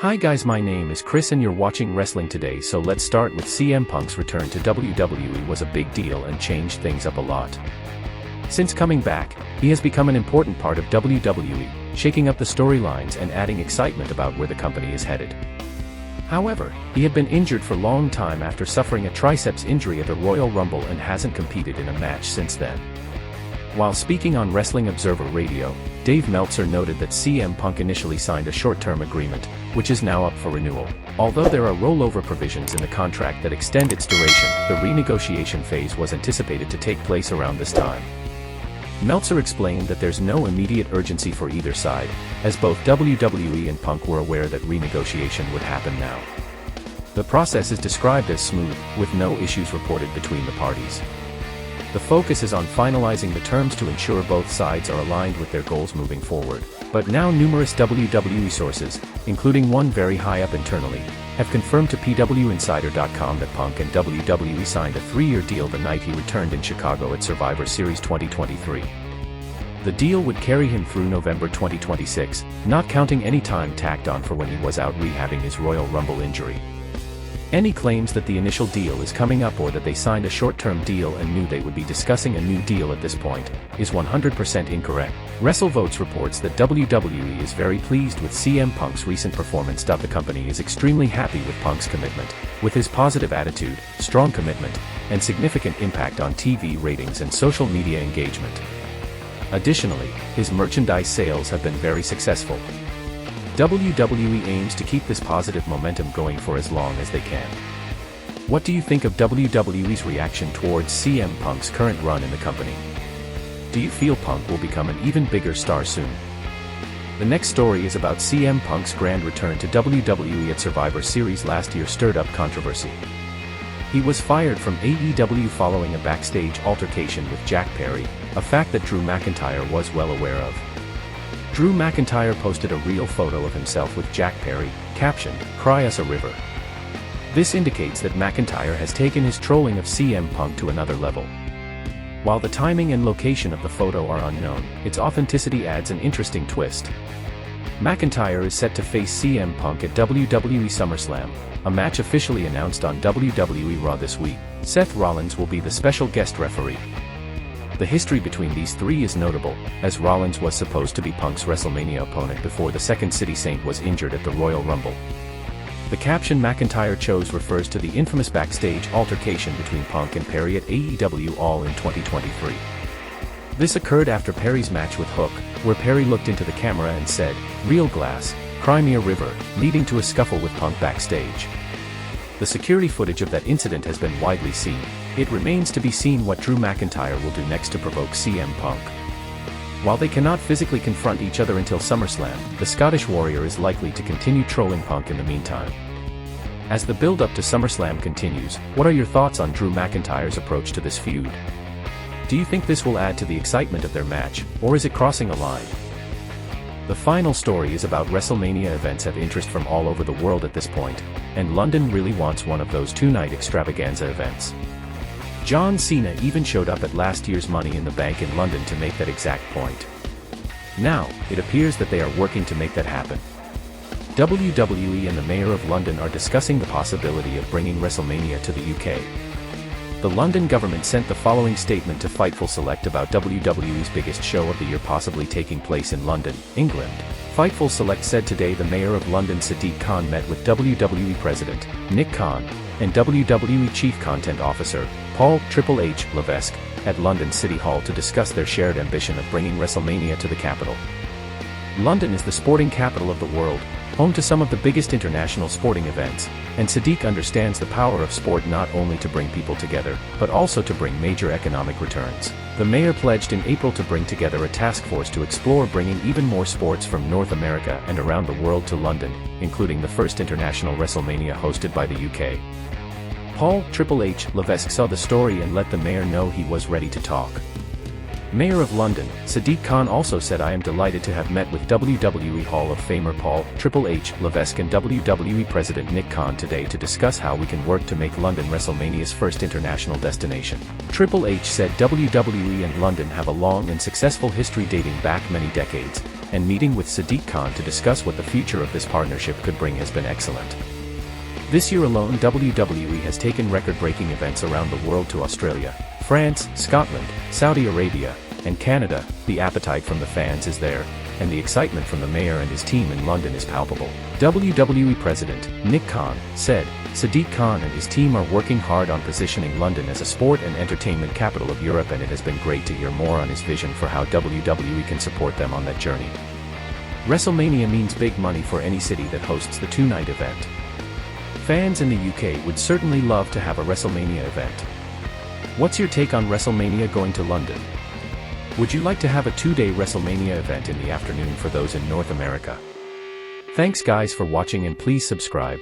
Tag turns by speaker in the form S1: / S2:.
S1: Hi guys, my name is Chris and you're watching Wrestling Today. So let's start with CM Punk's return to WWE was a big deal and changed things up a lot. Since coming back, he has become an important part of WWE, shaking up the storylines and adding excitement about where the company is headed. However, he had been injured for a long time after suffering a triceps injury at the Royal Rumble and hasn't competed in a match since then. While speaking on Wrestling Observer Radio, Dave Meltzer noted that CM Punk initially signed a short-term agreement, which is now up for renewal. Although there are rollover provisions in the contract that extend its duration, the renegotiation phase was anticipated to take place around this time. Meltzer explained that there's no immediate urgency for either side, as both WWE and Punk were aware that renegotiation would happen now. The process is described as smooth, with no issues reported between the parties. The focus is on finalizing the terms to ensure both sides are aligned with their goals moving forward. But now numerous WWE sources, including one very high up internally, have confirmed to PWInsider.com that Punk and WWE signed a 3-year deal the night he returned in Chicago at Survivor Series 2023. The deal would carry him through November 2026, not counting any time tacked on for when he was out rehabbing his Royal Rumble injury. Any claims that the initial deal is coming up or that they signed a short-term deal and knew they would be discussing a new deal at this point, is 100% incorrect. WrestleVotes reports that WWE is very pleased with CM Punk's recent performance. The company is extremely happy with Punk's commitment, with his positive attitude, strong commitment, and significant impact on TV ratings and social media engagement. Additionally, his merchandise sales have been very successful. WWE aims to keep this positive momentum going for as long as they can. What do you think of WWE's reaction towards CM Punk's current run in the company? Do you feel Punk will become an even bigger star soon? The next story is about CM Punk's grand return to WWE at Survivor Series last year stirred up controversy. He was fired from AEW following a backstage altercation with Jack Perry, a fact that Drew McIntyre was well aware of. Drew McIntyre posted a real photo of himself with Jack Perry, captioned, "Cry us a river." This indicates that McIntyre has taken his trolling of CM Punk to another level. While the timing and location of the photo are unknown, its authenticity adds an interesting twist. McIntyre is set to face CM Punk at WWE SummerSlam, a match officially announced on WWE Raw this week. Seth Rollins will be the special guest referee. The history between these three is notable, as Rollins was supposed to be Punk's Wrestlemania opponent before the Second City Saint was injured at the Royal Rumble. The caption McIntyre chose refers to the infamous backstage altercation between Punk and Perry at AEW All in 2023. This occurred after Perry's match with Hook, where Perry looked into the camera and said, "Real glass, cry me a river," leading to a scuffle with Punk backstage. The security footage of that incident has been widely seen. It remains to be seen what Drew McIntyre will do next to provoke CM Punk. While they cannot physically confront each other until SummerSlam, the Scottish Warrior is likely to continue trolling Punk in the meantime. As the build-up to SummerSlam continues, what are your thoughts on Drew McIntyre's approach to this feud? Do you think this will add to the excitement of their match, or is it crossing a line? The final story is about Wrestlemania. Events have interest from all over the world at this point, and London really wants one of those 2-night extravaganza events. John Cena even showed up at last year's Money in the Bank in London to make that exact point. Now, it appears that they are working to make that happen. WWE and the Mayor of London are discussing the possibility of bringing Wrestlemania to the UK. The London government sent the following statement to Fightful Select about WWE's biggest show of the year possibly taking place in London, England. Fightful Select said today the Mayor of London Sadiq Khan met with WWE President Nick Khan and WWE Chief Content Officer Paul "Triple H" Levesque at London City Hall to discuss their shared ambition of bringing Wrestlemania to the capital. London is the sporting capital of the world, home to some of the biggest international sporting events, and Sadiq understands the power of sport not only to bring people together, but also to bring major economic returns. The mayor pledged in April to bring together a task force to explore bringing even more sports from North America and around the world to London, including the first international Wrestlemania hosted by the UK. Paul "Triple H" Levesque saw the story and let the mayor know he was ready to talk. Mayor of London, Sadiq Khan also said, "I am delighted to have met with WWE Hall of Famer Paul "Triple H" Levesque and WWE President Nick Khan today to discuss how we can work to make London Wrestlemania's first international destination." Triple H said WWE and London have a long and successful history dating back many decades, and meeting with Sadiq Khan to discuss what the future of this partnership could bring has been excellent. This year alone, WWE has taken record-breaking events around the world to Australia, France, Scotland, Saudi Arabia, and Canada. The appetite from the fans is there, and the excitement from the mayor and his team in London is palpable. WWE President Nick Khan said, Sadiq Khan and his team are working hard on positioning London as a sport and entertainment capital of Europe, and it has been great to hear more on his vision for how WWE can support them on that journey. Wrestlemania means big money for any city that hosts the two-night event. Fans in the UK would certainly love to have a Wrestlemania event. What's your take on Wrestlemania going to London? Would you like to have a two-day Wrestlemania event in the afternoon for those in North America? Thanks guys for watching, and please subscribe.